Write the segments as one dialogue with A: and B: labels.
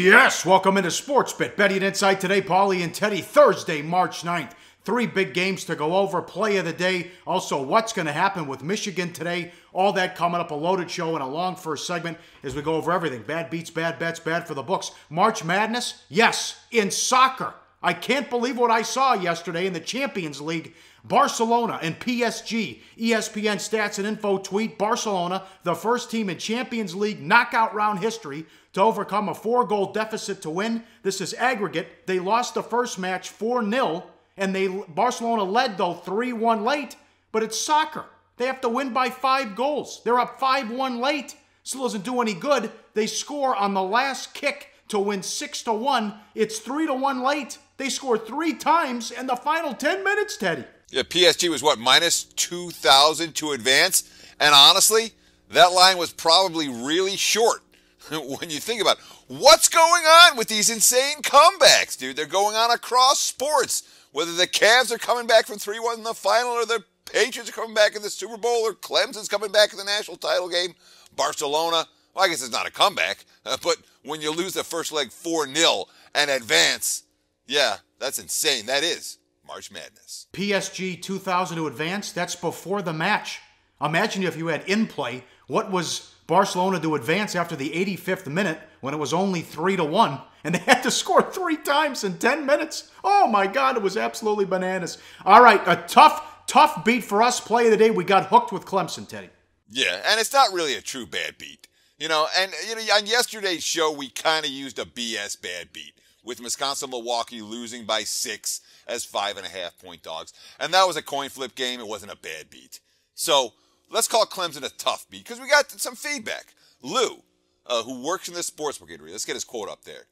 A: Yes, welcome into Sportsbook. Betting Insight today, Pauly and Teddy Thursday, March 9th. 3 big games to go over, play of the day. Also, what's going to happen with Michigan today. All that coming up, a loaded show and a long first segment as we go over everything. Bad beats, bad bets, bad for the books. March Madness? Yes, in soccer. I can't believe what I saw yesterday in the Champions League. Barcelona and PSG. ESPN Stats and Info tweet, Barcelona, the first team in Champions League knockout round history to overcome a 4-goal deficit to win. This is aggregate. They lost the first match 4-0, and Barcelona led, though, 3-1 late. But it's soccer. They have to win by 5 goals. They're up 5-1 late. Still doesn't do any good. They score on the last kick to win 6-1. It's 3-1 late. They scored 3 times in the final 10 minutes, Teddy.
B: Yeah, PSG was what, minus 2,000 to advance? And honestly, that line was probably really short when you think about it. What's going on with these insane comebacks, dude? They're going on across sports. Whether the Cavs are coming back from 3-1 in the final, or the Patriots are coming back in the Super Bowl, or Clemson's coming back in the national title game, Barcelona, well, I guess it's not a comeback, but when you lose the first leg 4-0 and advance, yeah, that's insane. That is March Madness.
A: PSG 2,000 to advance, that's before the match. Imagine if you had in play, what was Barcelona to advance after the 85th minute when it was only 3-1, and they had to score 3 times in 10 minutes. Oh my God, it was absolutely bananas. All right, a tough beat for us. Play of the day, we got hooked with Clemson, Teddy.
B: Yeah, and it's not really a true bad beat. On yesterday's show, we kind of used a BS bad beat with Wisconsin-Milwaukee losing by 6 as 5.5-point dogs. And that was a coin flip game. It wasn't a bad beat. So let's call Clemson a tough beat because we got some feedback. Lou, who works in the sportsbook industry, let's get his quote up there.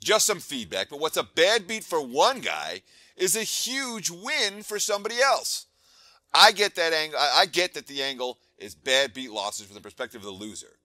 B: Just some feedback, but what's a bad beat for one guy is a huge win for somebody else. I get that angle. I get that the angle is bad beat losses from the perspective of the loser.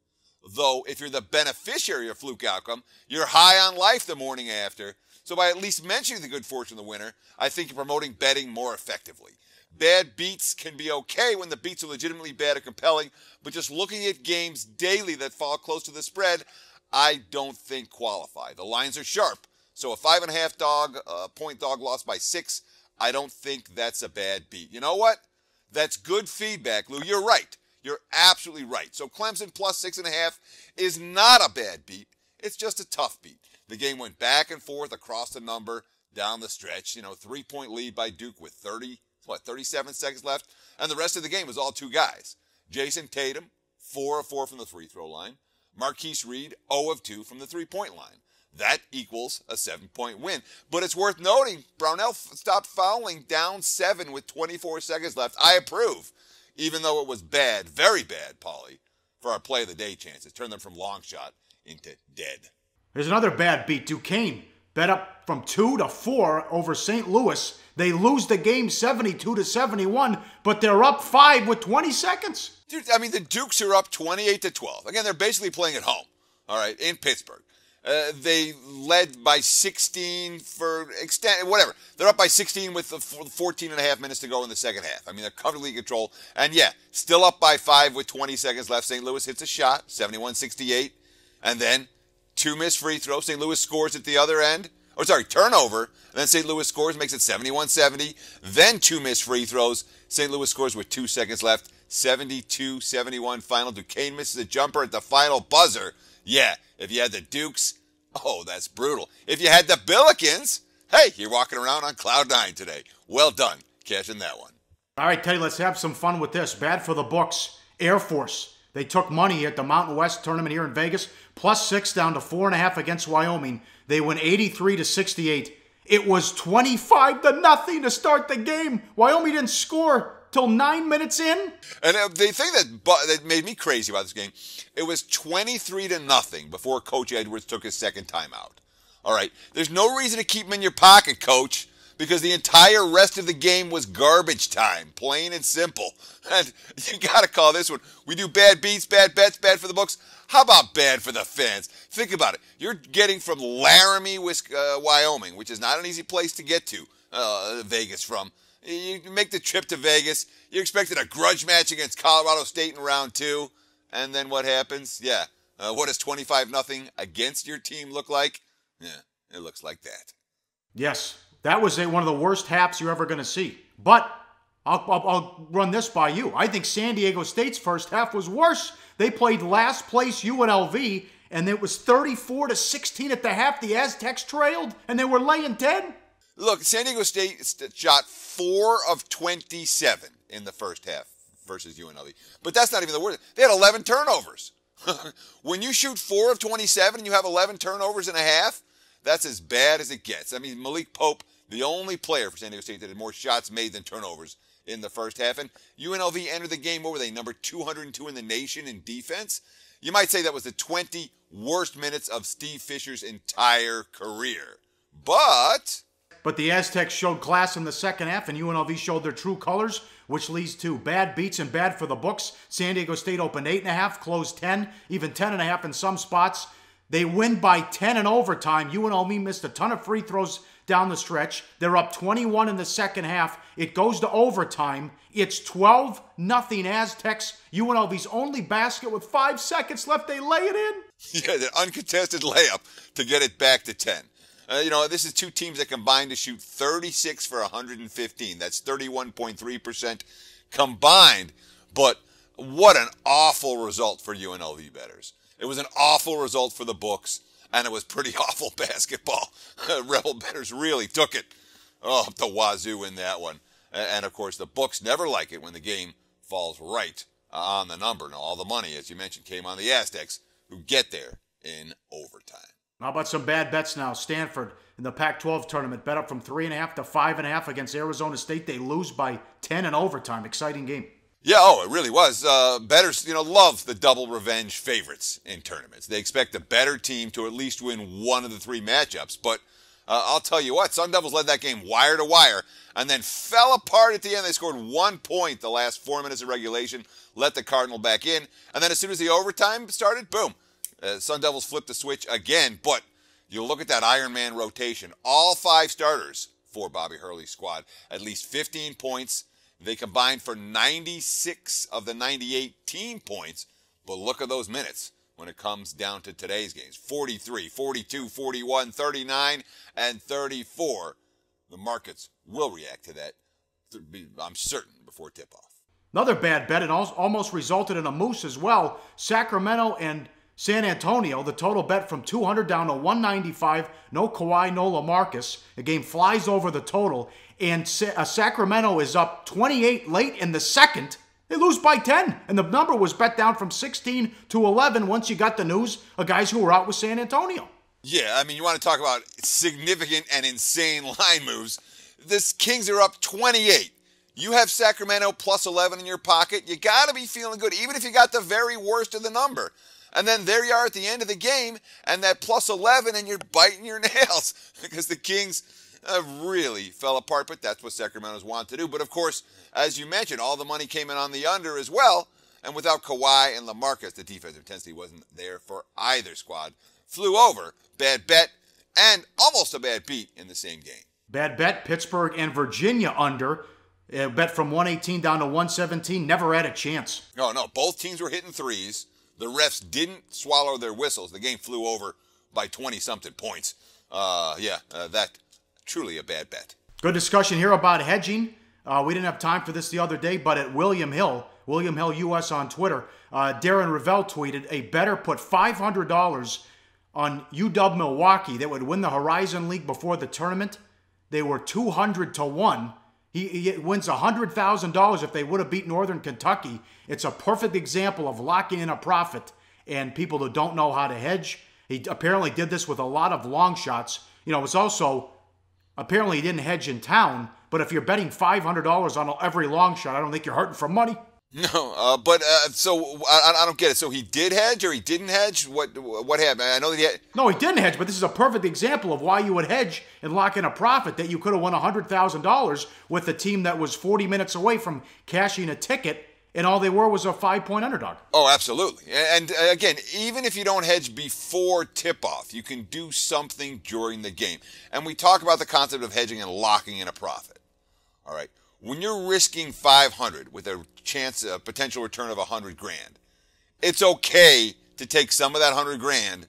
B: Though, if you're the beneficiary of fluke outcome, you're high on life the morning after. So by at least mentioning the good fortune of the winner, I think you're promoting betting more effectively. Bad beats can be okay when the beats are legitimately bad or compelling, but just looking at games daily that fall close to the spread, I don't think qualify. The lines are sharp. So a 5.5 point dog lost by 6, I don't think that's a bad beat. You know what? That's good feedback, Lou. You're right. You're absolutely right. So Clemson plus 6.5 is not a bad beat. It's just a tough beat. The game went back and forth across the number down the stretch. 3-point lead by Duke with 37 seconds left. And the rest of the game was all 2 guys. Jason Tatum, 4 of 4 from the free throw line. Marquise Reed, 0 of 2 from the 3-point line. That equals a 7-point win. But it's worth noting, Brownell stopped fouling down 7 with 24 seconds left. I approve. Even though it was bad, very bad, Pauly, for our play of the day chances. Turned them from long shot into dead.
A: There's another bad beat. Duquesne bet up from 2 to 4 over St. Louis. They lose the game 72-71, but they're up 5 with 20 seconds.
B: Dude, the Dukes are up 28-12. Again, they're basically playing at home, all right, in Pittsburgh. They led by 16 for extent, whatever. They're up by 16 with 14 and a half minutes to go in the second half. They're comfortably in control. And yeah, still up by 5 with 20 seconds left. St. Louis hits a shot, 71-68. And then 2 missed free throws. St. Louis scores at the other end. Turnover. And then St. Louis scores, makes it 71-70. Then 2 missed free throws. St. Louis scores with 2 seconds left. 72-71 final. Duquesne misses a jumper at the final buzzer. Yeah, if you had the Dukes, oh, that's brutal. If you had the Billikens, hey, you're walking around on cloud 9 today. Well done, catching that one.
A: All right, Teddy, let's have some fun with this. Bad for the books. Air Force. They took money at the Mountain West tournament here in Vegas, plus 6 down to 4.5 against Wyoming. They win 83-68. It was 25-0 to start the game. Wyoming didn't score till 9 minutes in.
B: And the thing that made me crazy about this game, it was 23-0 before Coach Edwards took his second timeout. All right, there's no reason to keep him in your pocket, Coach, because the entire rest of the game was garbage time, plain and simple. And you got to call this one. We do bad beats, bad bets, bad for the books. How about bad for the fans? Think about it. You're getting from Laramie, Wyoming, which is not an easy place to get to, Vegas from. You make the trip to Vegas. You expected a grudge match against Colorado State in round 2. And then what happens? Yeah, What does 25-0 against your team look like? Yeah, it looks like that.
A: Yes, that was one of the worst halves you're ever going to see. But I'll run this by you. I think San Diego State's first half was worse. They played last place UNLV, and it was 34-16 at the half. The Aztecs trailed, and they were laying 10.
B: Look, San Diego State shot 4 of 27 in the first half versus UNLV. But that's not even the worst. They had 11 turnovers. When you shoot 4 of 27 and you have 11 turnovers in a half, that's as bad as it gets. I mean, Malik Pope, the only player for San Diego State that had more shots made than turnovers in the first half. And UNLV entered the game, what were they, number 202 in the nation in defense? You might say that was the 20 worst minutes of Steve Fisher's entire career. But
A: the Aztecs showed class in the second half, and UNLV showed their true colors, which leads to bad beats and bad for the books. San Diego State opened 8.5, closed 10, even 10.5 in some spots. They win by 10 in overtime. UNLV missed a ton of free throws down the stretch. They're up 21 in the second half. It goes to overtime. It's 12-0 Aztecs. UNLV's only basket with 5 seconds left. They lay it in.
B: Yeah, the uncontested layup to get it back to 10. This is two teams that combined to shoot 36 for 115. That's 31.3% combined. But what an awful result for UNLV bettors. It was an awful result for the books, and it was pretty awful basketball. Rebel bettors really took it up the wazoo in that one. And, of course, the books never like it when the game falls right on the number. Now, all the money, as you mentioned, came on the Aztecs, who get there in overtime.
A: How about some bad bets now? Stanford in the Pac-12 tournament bet up from 3.5 to 5.5 against Arizona State. They lose by 10 in overtime. Exciting game.
B: Yeah, it really was. Bettors, love the double revenge favorites in tournaments. They expect the better team to at least win one of the 3 matchups. But I'll tell you what, Sun Devils led that game wire to wire and then fell apart at the end. They scored 1 point the last 4 minutes of regulation, let the Cardinal back in. And then as soon as the overtime started, boom. Sun Devils flipped the switch again, but you look at that Iron Man rotation. All 5 starters for Bobby Hurley's squad, at least 15 points. They combined for 96 of the 98 team points, but look at those minutes when it comes down to today's games. 43, 42, 41, 39, and 34. The markets will react to that, I'm certain, before tip-off.
A: Another bad bet, and almost resulted in a moose as well. Sacramento and San Antonio, the total bet from 200 down to 195. No Kawhi, no LaMarcus. The game flies over the total. And Sacramento is up 28 late in the second. They lose by 10. And the number was bet down from 16 to 11 once you got the news of guys who were out with San Antonio.
B: Yeah, I mean, you want to talk about significant and insane line moves. The Kings are up 28. You have Sacramento plus 11 in your pocket. You got to be feeling good, even if you got the very worst of the number. And then there you are at the end of the game, and that plus 11, and you're biting your nails because the Kings really fell apart. But that's what Sacramento's want to do. But, of course, as you mentioned, all the money came in on the under as well. And without Kawhi and LaMarcus, the defensive intensity wasn't there for either squad. Flew over, bad bet, and almost a bad beat in the same game.
A: Bad bet, Pittsburgh and Virginia under. Bet from 118 down to 117. Never had a chance.
B: No, both teams were hitting threes. The refs didn't swallow their whistles. The game flew over by 20-something points. That truly a bad bet.
A: Good discussion here about hedging. We didn't have time for this the other day, but at William Hill US on Twitter, Darren Ravel tweeted, a bettor put $500 on UW Milwaukee that would win the Horizon League before the tournament. They were 200 to 1. He wins $100,000 if they would have beat Northern Kentucky. It's a perfect example of locking in a profit and people who don't know how to hedge. He apparently did this with a lot of long shots. It's also, apparently he didn't hedge in town, but if you're betting $500 on every long shot, I don't think you're hurting for money.
B: No, so I don't get it. So he did hedge or he didn't hedge? What happened? I know that he had...
A: No, he didn't hedge, but this is a perfect example of why you would hedge and lock in a profit that you could have won $100,000 with a team that was 40 minutes away from cashing a ticket, and all they were was a 5-point underdog.
B: Oh, absolutely. And again, even if you don't hedge before tip-off, you can do something during the game. And we talk about the concept of hedging and locking in a profit. All right. When you're risking 500 with a potential return of $100,000, it's okay to take some of that 100 grand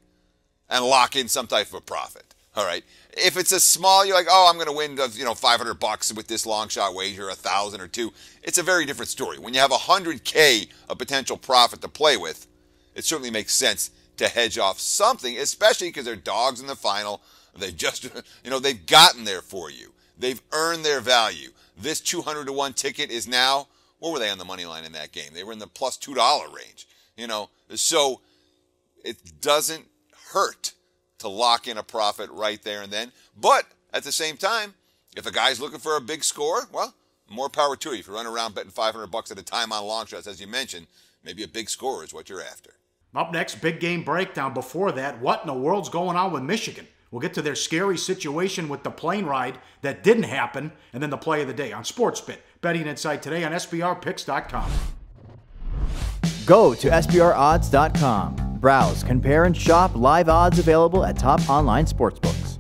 B: and lock in some type of a profit. All right. If it's a small, you're like, oh, I'm going to win, $500 with this long shot wager, 1,000 or 2. It's a very different story. When you have 100K of potential profit to play with, it certainly makes sense to hedge off something, especially because they're dogs in the final. They've just, they've gotten there for you. They've earned their value. This 200-to-1 ticket is now, what were they on the money line in that game? They were in the plus $2 range, So it doesn't hurt to lock in a profit right there and then. But at the same time, if a guy's looking for a big score, well, more power to you. If you run around betting $500 at a time on long shots, as you mentioned, maybe a big score is what you're after.
A: Up next, big game breakdown. Before that, what in the world's going on with Michigan? We'll get to their scary situation with the plane ride that didn't happen, and then the play of the day on Sportsbit. Betting Insight today on SBRpicks.com.
C: Go to SBRodds.com. Browse, compare, and shop live odds available at top online sportsbooks.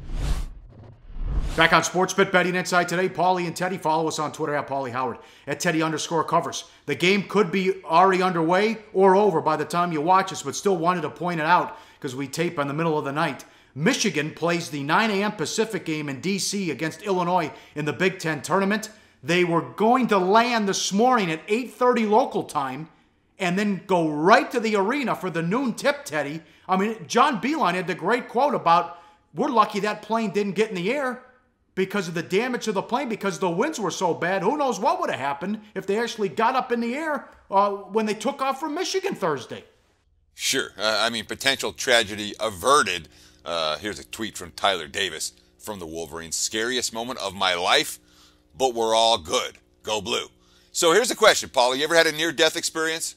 A: Back on Sportsbit Betting Insight today, Pauly and Teddy. Follow us on Twitter at Pauly Howard, at Teddy_covers. The game could be already underway or over by the time you watch us, but still wanted to point it out because we tape in the middle of the night. Michigan plays the 9 a.m. Pacific game in D.C. against Illinois in the Big Ten tournament. They were going to land this morning at 8:30 local time and then go right to the arena for the noon tip, Teddy. I mean, John Beilein had the great quote about, we're lucky that plane didn't get in the air because of the damage to the plane, because the winds were so bad. Who knows what would have happened if they actually got up in the air when they took off from Michigan Thursday.
B: Sure. Potential tragedy averted. Here's a tweet from Tyler Davis from the Wolverines. Scariest moment of my life, but we're all good. Go Blue. So here's the question, Paul. You ever had a near-death experience?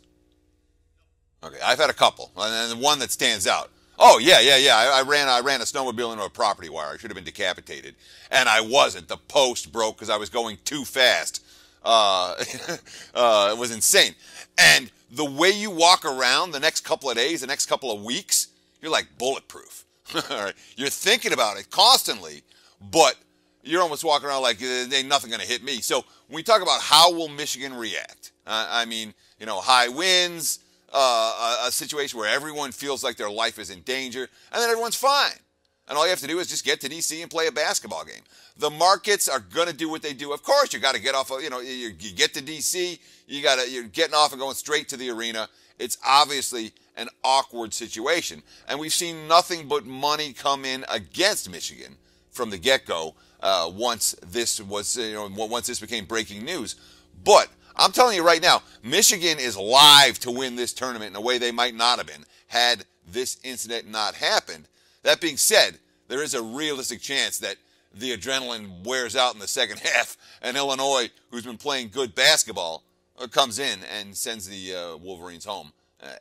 B: Okay, I've had a couple, and the one that stands out. Oh, yeah. I ran a snowmobile into a property wire. I should have been decapitated, and I wasn't. The post broke because I was going too fast. It was insane. And the way you walk around the next couple of days, the next couple of weeks, you're like bulletproof. All right. You're thinking about it constantly, but you're almost walking around like ain't nothing going to hit me. So when we talk about how will Michigan react, high winds, a situation where everyone feels like their life is in danger, and then everyone's fine. And all you have to do is just get to D.C. and play a basketball game. The markets are going to do what they do. Of course, you got to get off of, you get to D.C., you're getting off and going straight to the arena. It's obviously an awkward situation. And we've seen nothing but money come in against Michigan from the get-go once this became breaking news. But I'm telling you right now, Michigan is live to win this tournament in a way they might not have been had this incident not happened. That being said, there is a realistic chance that the adrenaline wears out in the second half, and Illinois, who's been playing good basketball, comes in and sends the Wolverines home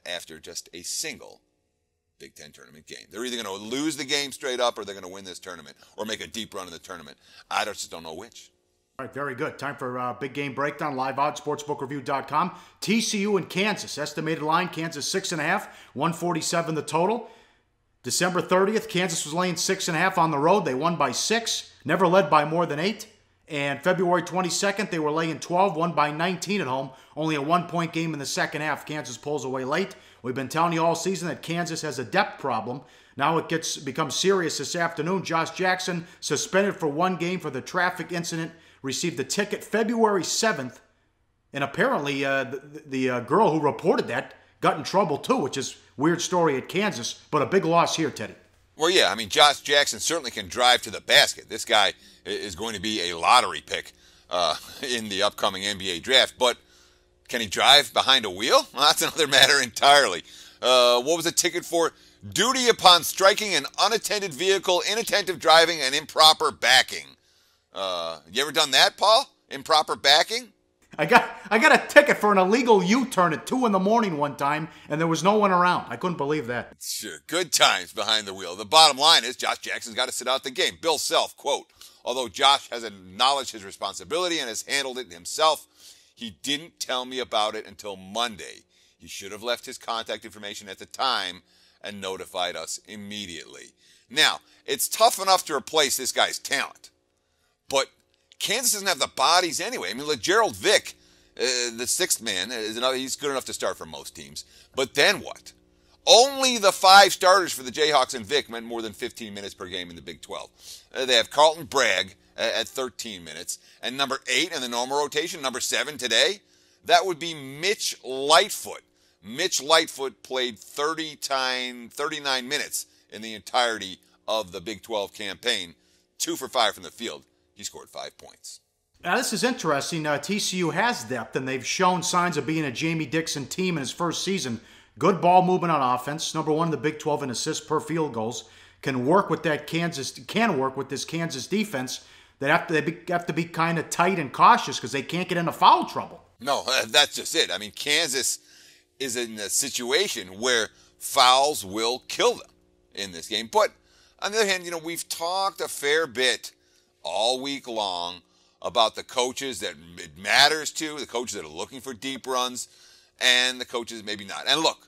B: after just a single Big Ten tournament game. They're either going to lose the game straight up or they're going to win this tournament or make a deep run in the tournament. I just don't know which.
A: All right, very good. Time for big game breakdown. Live odds, sportsbookreview.com. TCU and Kansas. Estimated line, Kansas 6.5, 147 the total. December 30th, Kansas was laying 6.5 on the road. They won by 6, never led by more than 8. And February 22nd, they were laying 12, won by 19 at home. Only a 1-point game in the second half. Kansas pulls away late. We've been telling you all season that Kansas has a depth problem. Now it becomes serious this afternoon. Josh Jackson suspended for 1 game for the traffic incident. Received the ticket February 7th. And apparently the girl who reported that got in trouble too, which is a weird story at Kansas. But a big loss here, Teddy.
B: Well, yeah, Josh Jackson certainly can drive to the basket. This guy is going to be a lottery pick in the upcoming NBA draft. But can he drive behind a wheel? Well, that's another matter entirely. What was the ticket for? Duty upon striking an unattended vehicle, inattentive driving, and improper backing. You ever done that, Paul? Improper backing?
A: I got a ticket for an illegal U-turn at 2 in the morning one time, and there was no one around. I couldn't believe that.
B: Sure, good times behind the wheel. The bottom line is Josh Jackson's got to sit out the game. Bill Self, quote, although Josh has acknowledged his responsibility and has handled it himself, he didn't tell me about it until Monday. He should have left his contact information at the time and notified us immediately. Now, it's tough enough to replace this guy's talent, but Kansas doesn't have the bodies anyway. Gerald Vick, the sixth man, is another. He's good enough to start for most teams. But then what? Only the 5 starters for the Jayhawks and Vic meant more than 15 minutes per game in the Big 12. They have Carlton Bragg at 13 minutes. And number 8 in the normal rotation, number 7 today, that would be Mitch Lightfoot. Mitch Lightfoot played 39 minutes in the entirety of the Big 12 campaign. 2 for 5 from the field. He scored 5 points.
A: Now, this is interesting. TCU has depth, and they've shown signs of being a Jamie Dixon team in his first season. Good ball movement on offense. Number 1 in the Big 12 in assists per field goals. Can work with this Kansas defense that have to be kind of tight and cautious because they can't get into foul trouble.
B: No, that's just it. I mean, Kansas is in a situation where fouls will kill them in this game. But on the other hand, we've talked a fair bit all week long about the coaches that it matters to, the coaches that are looking for deep runs, and the coaches maybe not. And look,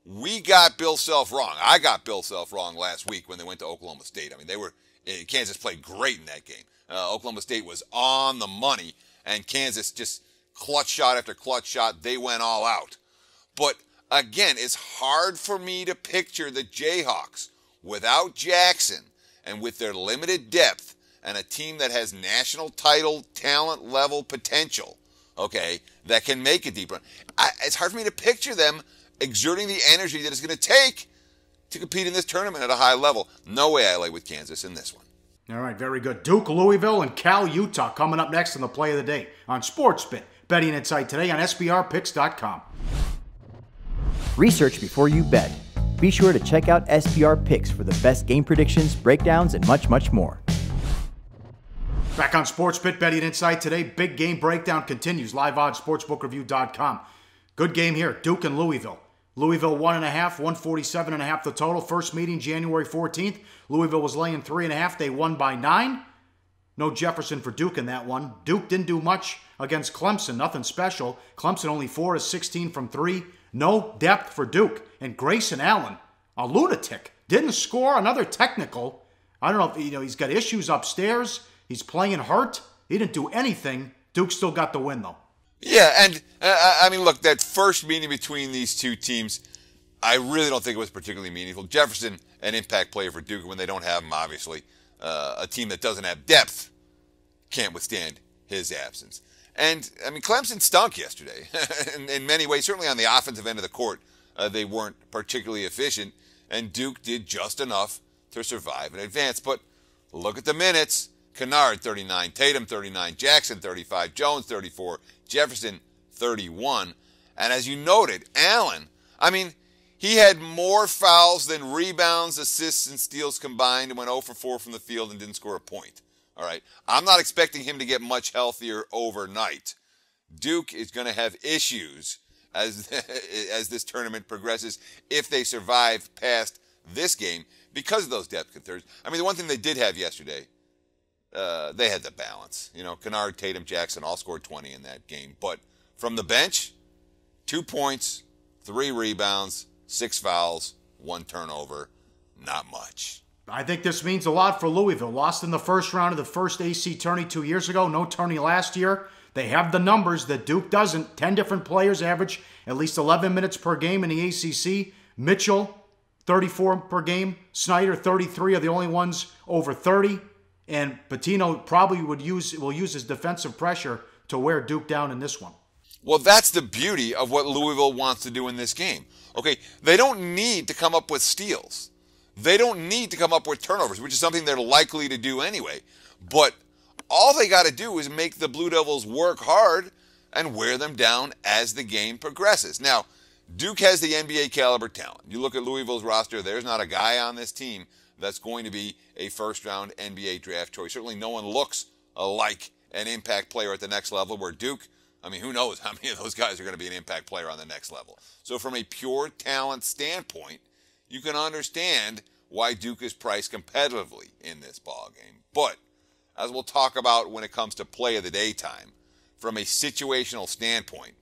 B: we got Bill Self wrong. I got Bill Self wrong last week when they went to Oklahoma State. I mean, Kansas played great in that game. Oklahoma State was on the money, and Kansas just clutch shot after clutch shot. They went all out. But again, it's hard for me to picture the Jayhawks without Jackson and with their limited depth and a team that has national title talent level potential, okay, that can make a deep run. It's hard for me to picture them exerting the energy that it's going to take to compete in this tournament at a high level. No way I lay with Kansas in this one.
A: All right, very good. Duke, Louisville, and Cal, Utah coming up next in the play of the day on Sportsbit. Betting Insight today on SBRpicks.com.
C: Research before you bet. Be sure to check out SBR Picks for the best game predictions, breakdowns, and much, much more.
A: Back on Sportsbit, Betting Insight today. Big game breakdown continues. Live odds, sportsbookreview.com. Good game here. Duke and Louisville. Louisville 1.5, 147.5 the total. First meeting January 14th. Louisville was laying 3.5. They won by 9. No Jefferson for Duke in that one. Duke didn't do much against Clemson. Nothing special. Clemson only 4 of 16 from 3. No depth for Duke. And Grayson Allen, a lunatic, didn't score. Another technical. I don't know if he's got issues upstairs. He's playing hurt. He didn't do anything. Duke still got the win, though.
B: Yeah, and I mean, look, that first meeting between these two teams, I really don't think it was particularly meaningful. Jefferson, an impact player for Duke when they don't have him, obviously. A team that doesn't have depth can't withstand his absence. And, I mean, Clemson stunk yesterday in many ways. Certainly on the offensive end of the court, they weren't particularly efficient, and Duke did just enough to survive and advance. But look at the minutes. Kennard, 39. Tatum, 39. Jackson, 35. Jones, 34. Jefferson, 31. And as you noted, Allen, I mean, he had more fouls than rebounds, assists, and steals combined and went 0 for 4 from the field and didn't score a point. All right. I'm not expecting him to get much healthier overnight. Duke is going to have issues as this tournament progresses if they survive past this game because of those depth concerns. I mean, the one thing they did have yesterday, they had the balance. Kennard, Tatum, Jackson all scored 20 in that game. But from the bench, 2 points, 3 rebounds, 6 fouls, 1 turnover. Not much.
A: I think this means a lot for Louisville. Lost in the first round of the first AC tourney 2 years ago. No tourney last year. They have the numbers that Duke doesn't. 10 different players average at least 11 minutes per game in the ACC. Mitchell, 34 per game. Snyder, 33 are the only ones over 30. And Pitino probably will use his defensive pressure to wear Duke down in this one.
B: Well, that's the beauty of what Louisville wants to do in this game. Okay, they don't need to come up with steals. They don't need to come up with turnovers, which is something they're likely to do anyway. But all they got to do is make the Blue Devils work hard and wear them down as the game progresses. Now, Duke has the NBA caliber talent. You look at Louisville's roster, there's not a guy on this team that's going to be a first-round NBA draft choice. Certainly no one looks like an impact player at the next level, where Duke, I mean, who knows how many of those guys are going to be an impact player on the next level. So from a pure talent standpoint, you can understand why Duke is priced competitively in this ballgame. But as we'll talk about when it comes to play of the day time, from a situational standpoint,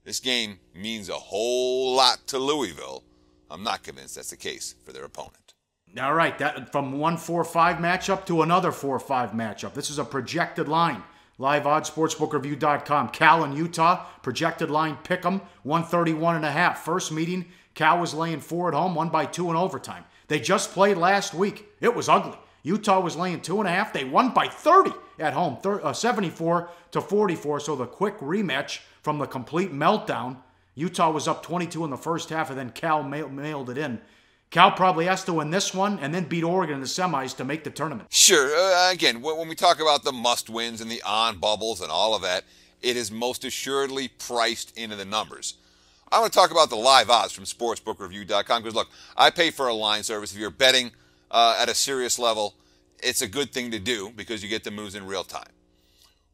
B: this game means a whole lot to Louisville. I'm not convinced that's the case for their opponent.
A: All right, that from one 4-5 matchup to another 4-5 matchup. This is a projected line. Live odds, sportsbookreview.com. Cal and Utah, projected line pick'em, 131.5. First meeting, Cal was laying 4 at home, won by 2 in overtime. They just played last week. It was ugly. Utah was laying 2.5. They won by 30 at home, 74-44. So the quick rematch from the complete meltdown. Utah was up 22 in the first half, and then Cal mailed it in. Cal probably has to win this one and then beat Oregon in the semis to make the tournament.
B: Sure. Again, when we talk about the must-wins and the on-bubbles and all of that, it is most assuredly priced into the numbers. I want to talk about the live odds from sportsbookreview.com because, look, I pay for a line service. If you're betting at a serious level, it's a good thing to do because you get the moves in real time.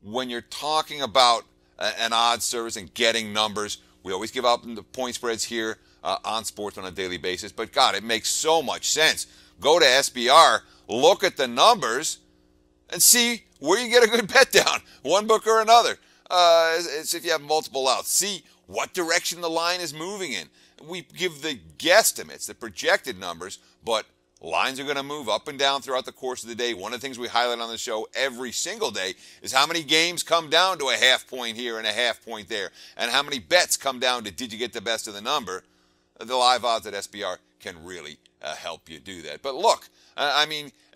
B: When you're talking about an odds service and getting numbers, we always give out the point spreads here on sports on a daily basis. But, God, it makes so much sense. Go to SBR, look at the numbers, and see where you get a good bet down, one book or another. It's if you have multiple outs. See what direction the line is moving in. We give the guesstimates, the projected numbers, but lines are going to move up and down throughout the course of the day. One of the things we highlight on the show every single day is how many games come down to a half point here and a half point there, and how many bets come down to did you get the best of the number. The live odds at SBR can really help you do that. But look,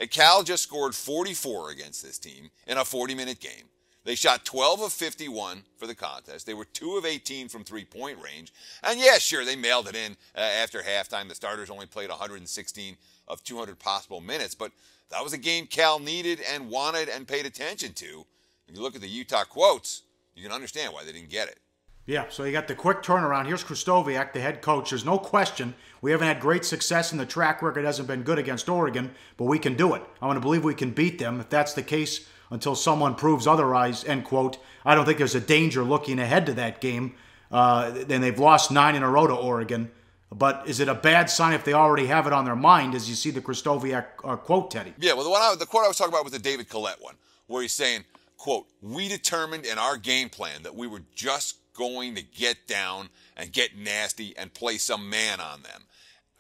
B: Cal just scored 44 against this team in a 40-minute game. They shot 12 of 51 for the contest. They were 2 of 18 from three-point range. And yeah, sure, they mailed it in after halftime. The starters only played 116 of 200 possible minutes. But that was a game Cal needed and wanted and paid attention to. When you look at the Utah quotes, you can understand why they didn't get it.
A: Yeah, so you got the quick turnaround. Here's Kristoviak, the head coach. There's no question we haven't had great success, and the track record hasn't been good against Oregon, but we can do it. I want to believe we can beat them. If that's the case, until someone proves otherwise, end quote. I don't think there's a danger looking ahead to that game. Then they've lost 9 in a row to Oregon. But is it a bad sign if they already have it on their mind as you see the Kristoviak quote, Teddy?
B: Yeah, well, the quote I was talking about was the David Collette one, where he's saying, quote, "We determined in our game plan that we were just going to get down and get nasty and play some man on them.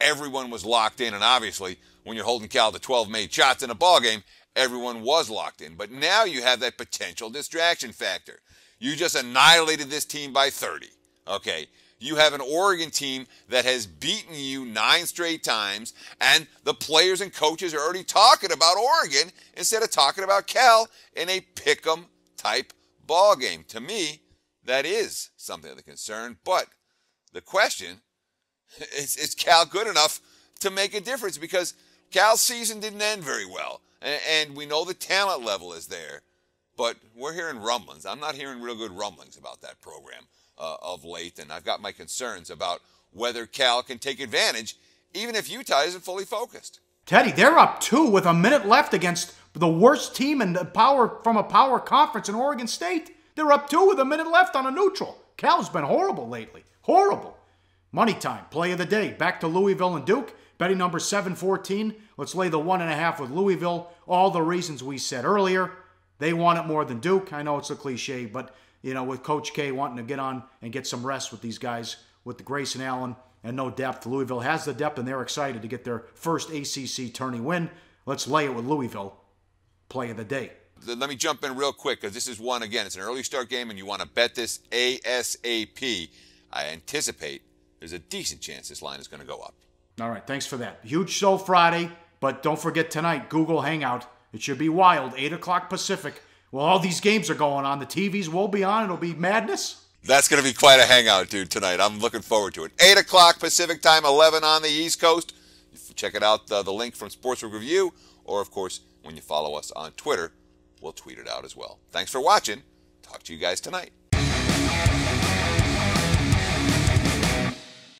B: Everyone was locked in, and obviously, when you're holding Cal to 12 made shots in a ball game, everyone was locked in. But now you have that potential distraction factor. You just annihilated this team by 30. Okay, you have an Oregon team that has beaten you 9 straight times, and the players and coaches are already talking about Oregon instead of talking about Cal in a pick'em type ball game. To me, that is something of the concern. But the question is Cal good enough to make a difference? Because Cal's season didn't end very well. And we know the talent level is there, but we're hearing rumblings. I'm not hearing real good rumblings about that program of late, and I've got my concerns about whether Cal can take advantage, even if Utah isn't fully focused.
A: Teddy, they're up 2 with a minute left against the worst team in the from a power conference in Oregon State. They're up 2 with a minute left on a neutral. Cal's been horrible lately. Horrible. Money time, play of the day. Back to Louisville and Duke. Betting number 714. Let's lay the 1.5 with Louisville. All the reasons we said earlier. They want it more than Duke. I know it's a cliche, but, you know, with Coach K wanting to get on and get some rest with these guys, with the Grayson Allen and no depth. Louisville has the depth, and they're excited to get their first ACC tourney win. Let's lay it with Louisville. Play of the day.
B: Let me jump in real quick, because this is one, again, it's an early start game, and you want to bet this ASAP. I anticipate there's a decent chance this line is going to go up.
A: All right, thanks for that. Huge show Friday, but don't forget tonight, Google Hangout. It should be wild, 8 o'clock Pacific. Well, all these games are going on. The TVs will be on. It'll be madness.
B: That's going to be quite a hangout, dude, tonight. I'm looking forward to it. 8 o'clock Pacific time, 11 on the East Coast. Check it out, the link from Sportsbook Review, or, of course, when you follow us on Twitter, we'll tweet it out as well. Thanks for watching. Talk to you guys tonight.